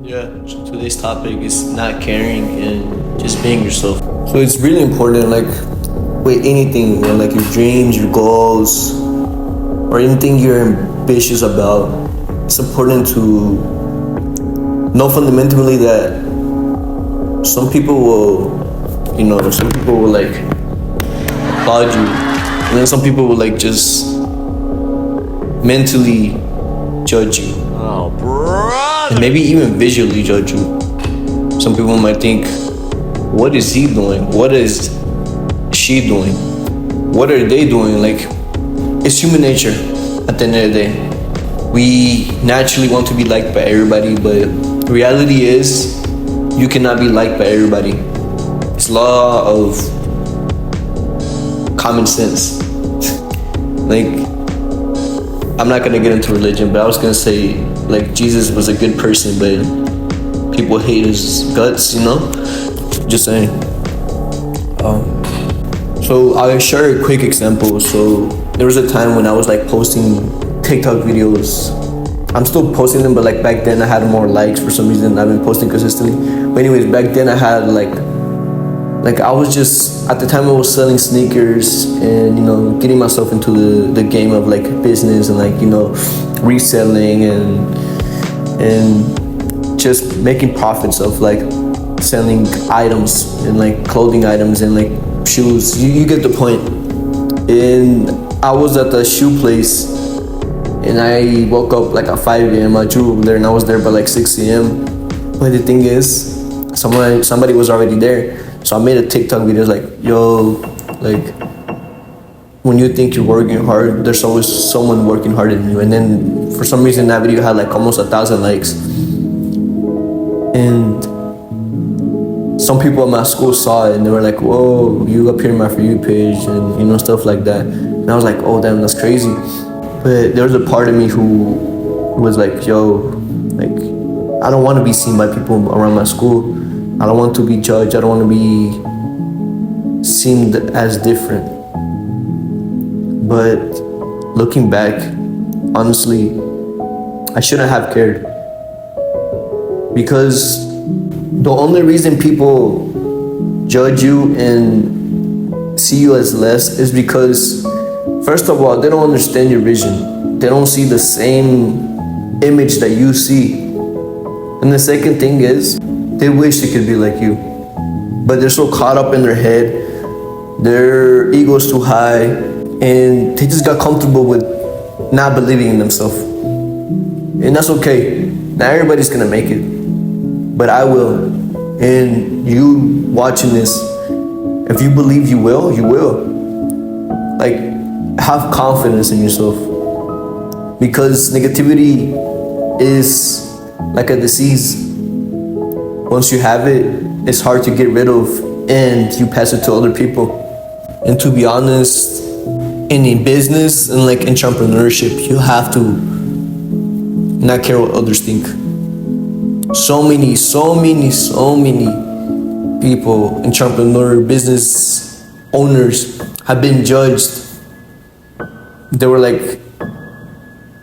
Yeah, so today's topic is not caring and just being yourself. So it's really important, like with anything, like your dreams, your goals, or anything you're ambitious about. It's important to know fundamentally that some people will, some people will like applaud you, and then some people will like just mentally judge you. Oh, brother. And maybe even visually judge you. Some people might think, what is he doing? What is she doing? What are they doing? Like, it's human nature at the end of the day. We naturally want to be liked by everybody, but reality is you cannot be liked by everybody. It's law of common sense. Like, I'm not gonna get into religion, but I was gonna say, like, Jesus was a good person, but people hate his guts, Just saying. So I'll share a quick example. So there was a time when I was like posting TikTok videos. I'm still posting them, but like back then I had more likes for some reason. I've been posting consistently. But anyways, back then I had like I was just, at the time I was selling sneakers and getting myself into the game of like business and like reselling and just making profits of like selling items and like clothing items and like shoes. You get the point. And I was at the shoe place and I woke up like at 5 a.m. I drew over there and I was there by like 6 a.m. But the thing is, somebody was already there. So I made a TikTok video like, yo, like, when you think you're working hard, there's always someone working harder than you. And then for some reason that video had like almost 1,000 likes. And some people at my school saw it and they were like, whoa, you appear in my For You page and stuff like that. And I was like, oh damn, that's crazy. But there was a part of me who was like, yo, like, I don't want to be seen by people around my school. I don't want to be judged. I don't want to be seen as different. But looking back, honestly, I shouldn't have cared. Because the only reason people judge you and see you as less is because, first of all, they don't understand your vision. They don't see the same image that you see. And the second thing is, they wish they could be like you, but they're so caught up in their head, their ego's too high, and they just got comfortable with not believing in themselves. And that's okay. Not everybody's gonna make it, but I will. And you watching this, if you believe you will, you will. Like, have confidence in yourself, because negativity is like a disease. Once you have it, it's hard to get rid of, and you pass it to other people. And to be honest, in business and like entrepreneurship, you have to not care what others think. So many people, entrepreneur, business owners, have been judged. They were like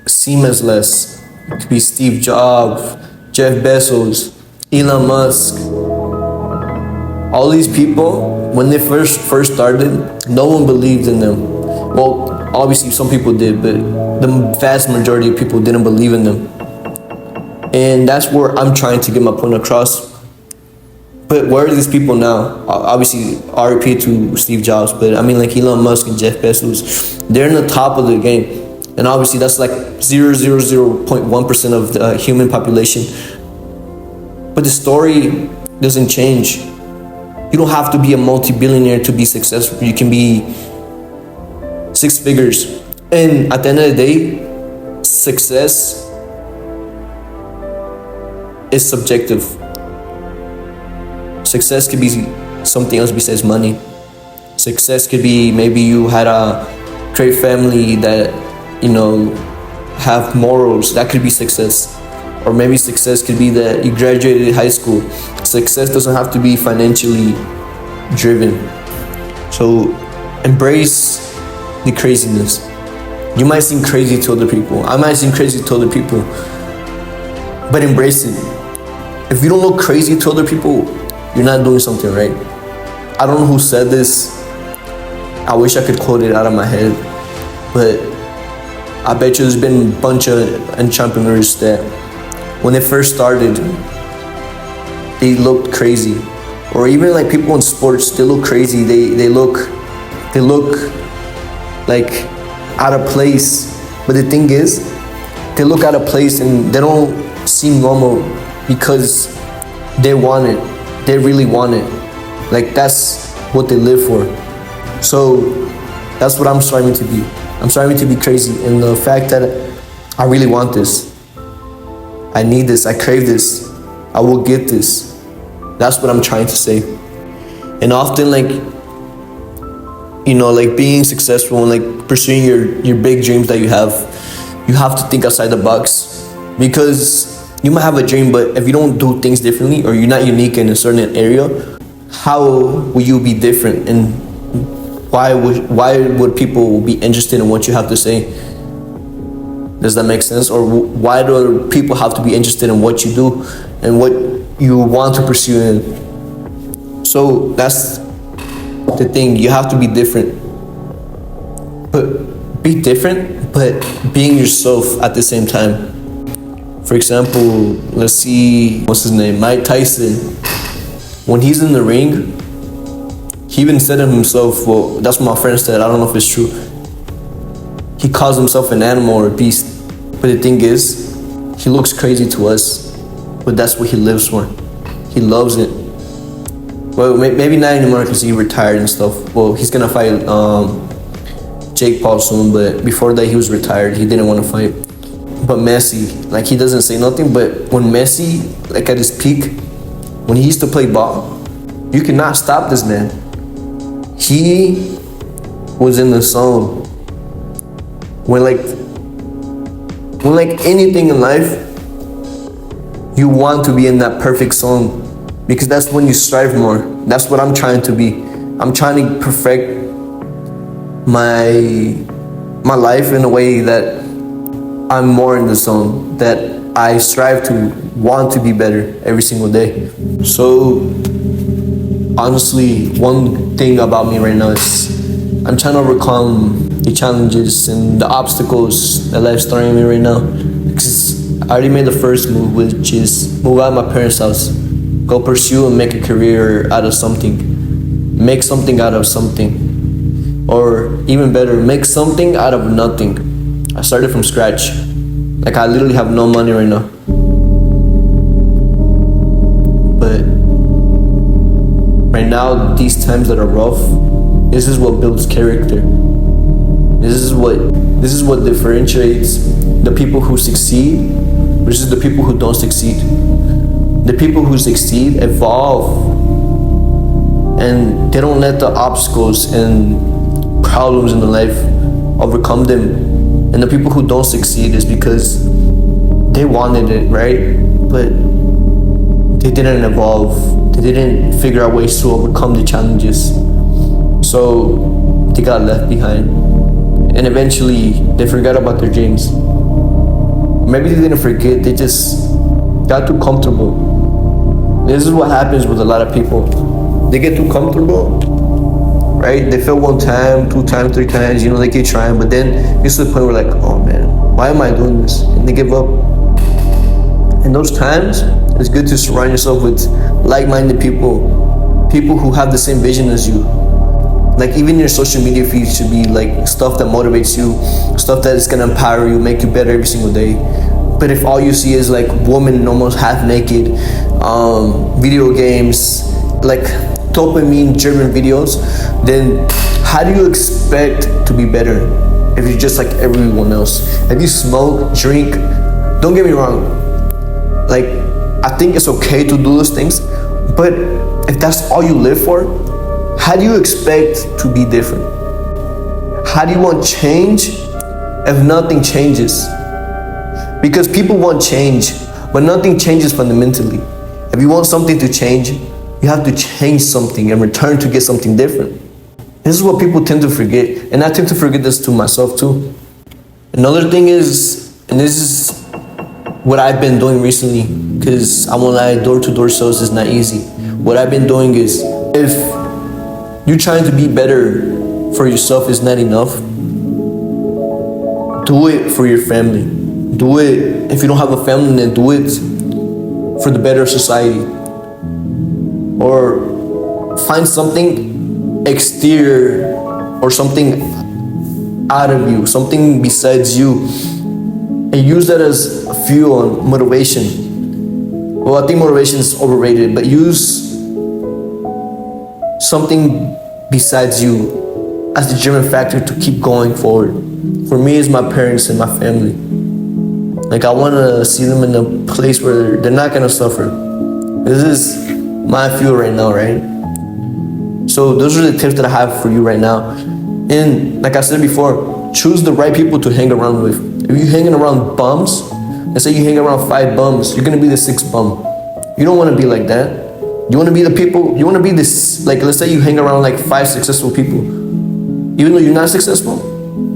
seen as less. It could be Steve Jobs, Jeff Bezos, Elon Musk. All these people, when they first started, no one believed in them. Well, obviously some people did, but the vast majority of people didn't believe in them. And that's where I'm trying to get my point across. But where are these people now? Obviously, RIP to Steve Jobs, but I mean like Elon Musk and Jeff Bezos, they're in the top of the game. And obviously that's like 0.1% of the human population. But the story doesn't change. You don't have to be a multi-billionaire to be successful. You can be 6 figures. And at the end of the day, success is subjective. Success could be something else besides money. Success could be maybe you had a great family that, have morals. That could be success. Or maybe success could be that you graduated high school. Success doesn't have to be financially driven. So embrace the craziness. You might seem crazy to other people. I might seem crazy to other people. But embrace it. if you don't look crazy to other people, you're not doing something right. I don't know who said this. I wish I could quote it out of my head, but I bet you there's been a bunch of entrepreneurs that when they first started, they looked crazy. Or even like people in sports, they look crazy. They look like out of place. But the thing is, they look out of place and they don't seem normal because they want it. They really want it. Like that's what they live for. So that's what I'm striving to be. I'm striving to be crazy. And the fact that I really want this, I need this, I crave this, I will get this. That's what I'm trying to say. And often like, you know, like being successful and like pursuing your big dreams that you have to think outside the box. Because you might have a dream, but if you don't do things differently or you're not unique in a certain area, how will you be different? And why would people be interested in what you have to say? Does that make sense? Or why do people have to be interested in what you do and what you want to pursue in? So that's the thing. You have to be different. But be different, but being yourself at the same time. For example, let's see, what's his name? Mike Tyson. When he's in the ring, he even said of himself, well, that's what my friend said, I don't know if it's true. He calls himself an animal or a beast. But the thing is, he looks crazy to us, but that's what he lives for. He loves it. Well, maybe not anymore because he retired and stuff. Well, he's gonna fight Jake Paul soon, but before that he was retired. He didn't want to fight. But Messi, like he doesn't say nothing, but when Messi, like at his peak, when he used to play ball, you cannot stop this man. He was in the zone. When like anything in life, you want to be in that perfect zone because that's when you strive more. That's what I'm trying to be. I'm trying to perfect my life in a way that I'm more in the zone, that I strive to want to be better every single day. So honestly, one thing about me right now is I'm trying to overcome the challenges and the obstacles that life's throwing me right now. Because I already made the first move, which is move out of my parents' house, go pursue and make a career out of something, make something out of something, or even better, make something out of nothing. I started from scratch. Like I literally have no money right now. But right now, these times that are rough, this is what builds character. This is what differentiates the people who succeed versus the people who don't succeed. The people who succeed evolve and they don't let the obstacles and problems in the life overcome them. And the people who don't succeed is because they wanted it, right? But they didn't evolve. They didn't figure out ways to overcome the challenges. So they got left behind. And eventually they forgot about their dreams. Maybe they didn't forget, they just got too comfortable. This is what happens with a lot of people. They get too comfortable, right? They fail one time, 2 times, 3 times, they keep trying, but then it's to the point where like, oh man, why am I doing this? And they give up. And those times, it's good to surround yourself with like-minded people who have the same vision as you. Like even your social media feed should be like stuff that motivates you, stuff that is gonna empower you, make you better every single day. But if all you see is like women almost half naked, video games, like dopamine driven videos, then how do you expect to be better if you're just like everyone else? If you smoke, drink, don't get me wrong, like I think it's okay to do those things, but if that's all you live for, how do you expect to be different? How do you want change if nothing changes? Because people want change, but nothing changes fundamentally. If you want something to change, you have to change something and return to get something different. This is what people tend to forget, and I tend to forget this to myself too. Another thing is, and this is what I've been doing recently, because I won't lie, door-to-door sales is not easy. What I've been doing is, if you trying to be better for yourself is not enough, do it for your family. Do it, if you don't have a family, then do it for the better society. Or find something exterior or something out of you, something besides you, and use that as fuel and motivation. Well, I think motivation is overrated, but use something besides you as the driven factor to keep going forward. For me, it's my parents and my family. Like, I want to see them in a place where they're not gonna suffer. This is my fuel right now, right? So those are the tips that I have for you right now. And like I said before, choose the right people to hang around with. If you're hanging around bums, let's say you hang around 5 bums, you're gonna be the 6th bum. You don't want to be like that. You want to be the people, you want to be this, like, let's say you hang around like 5 successful people. Even though you're not successful,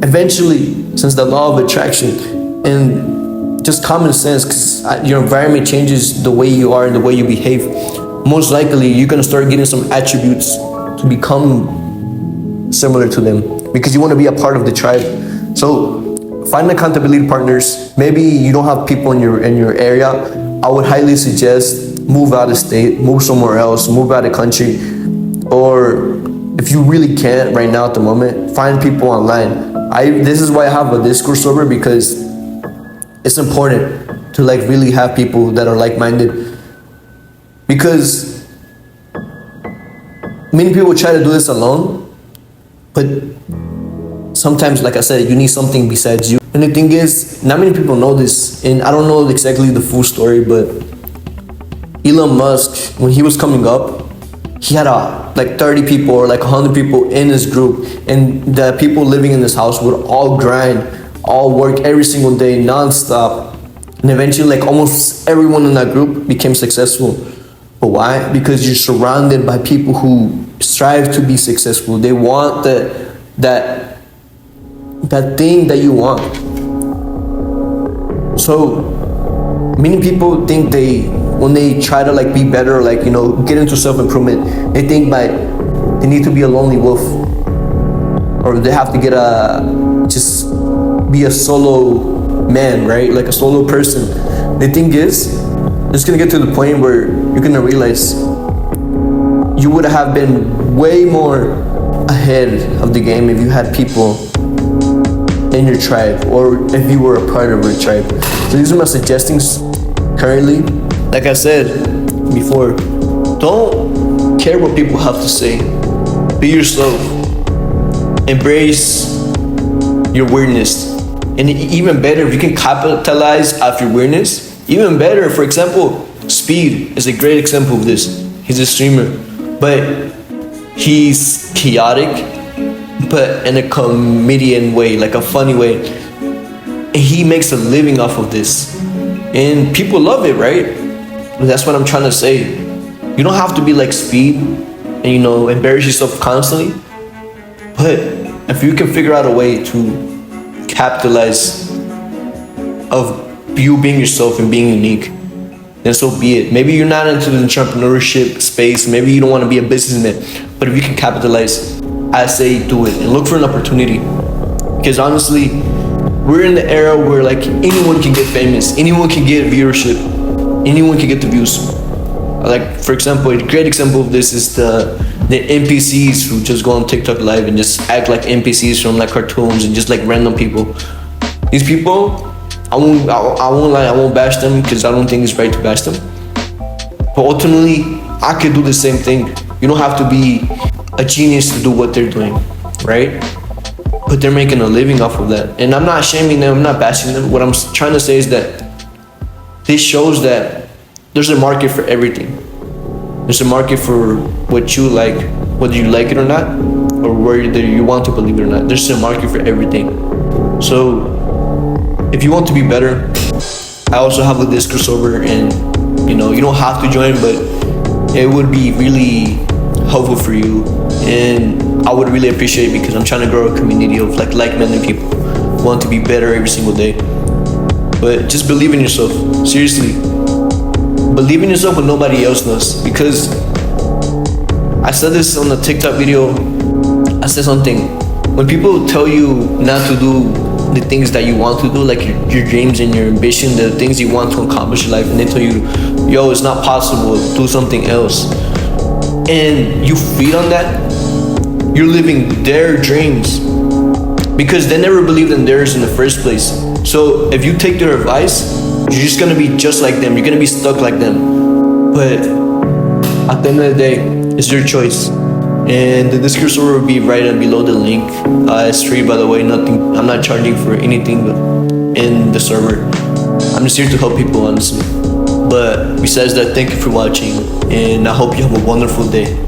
eventually, since the law of attraction and just common sense, because your environment changes the way you are and the way you behave, most likely you're going to start getting some attributes to become similar to them, because you want to be a part of the tribe. So find accountability partners. Maybe you don't have people in your area. I would highly suggest move out of state, move somewhere else, move out of country. Or if you really can't right now at the moment, find people online. This is why I have a Discord server, because it's important to like really have people that are like-minded. Because many people try to do this alone, but sometimes, like I said, you need something besides you. And the thing is, not many people know this, and I don't know exactly the full story, but Elon Musk, when he was coming up, he had like 30 people or like 100 people in his group, and the people living in this house would all grind, all work every single day, non-stop. And eventually, like, almost everyone in that group became successful. But why? Because you're surrounded by people who strive to be successful. They want that thing that you want. So many people think when they try to like be better, like, you know, get into self-improvement, they think they need to be a lonely wolf, or they have to just be a solo man, right? Like a solo person. The thing is, it's gonna get to the point where you're gonna realize you would have been way more ahead of the game if you had people in your tribe, or if you were a part of a tribe. So these are my suggestions currently. Like I said before, don't care what people have to say. Be yourself. Embrace your weirdness. And even better, if you can capitalize off your weirdness, even better. For example, Speed is a great example of this. He's a streamer, but he's chaotic, but in a comedian way, like a funny way. And he makes a living off of this. And people love it, right? That's what I'm trying to say. You don't have to be like Speed and, you know, embarrass yourself constantly. But if you can figure out a way to capitalize of you being yourself and being unique, then so be it. Maybe you're not into the entrepreneurship space. Maybe you don't want to be a businessman. But if you can capitalize, I say do it and look for an opportunity. Because honestly, we're in the era where like anyone can get famous, anyone can get viewership, anyone can get the views. Like, for example, a great example of this is the NPCs who just go on TikTok live and just act like NPCs from like cartoons and just like random people. These people, I won't lie, I won't bash them because I don't think it's right to bash them. But ultimately, I could do the same thing. You don't have to be a genius to do what they're doing, right? But they're making a living off of that. And I'm not shaming them, I'm not bashing them. What I'm trying to say is that this shows that there's a market for everything. There's a market for what you like, whether you like it or not, or whether you want to believe it or not. There's a market for everything. So if you want to be better, I also have a Discord server, and you know, you don't have to join, but it would be really helpful for you, and I would really appreciate it because I'm trying to grow a community of like-minded people who want to be better every single day. But just believe in yourself. Seriously. Believe in yourself when nobody else does. Because I said this on the TikTok video. I said something. When people tell you not to do the things that you want to do, like your dreams and your ambition, the things you want to accomplish in life, and they tell you, yo, it's not possible, do something else, and you feed on that, you're living their dreams, because they never believed in theirs in the first place. So if you take their advice, you're just gonna be just like them, you're gonna be stuck like them. But at the end of the day, it's your choice. And the Discord server will be right below the link. It's free, by the way. Nothing. I'm not charging for anything in the server. I'm just here to help people, honestly. But besides that, thank you for watching, and I hope you have a wonderful day.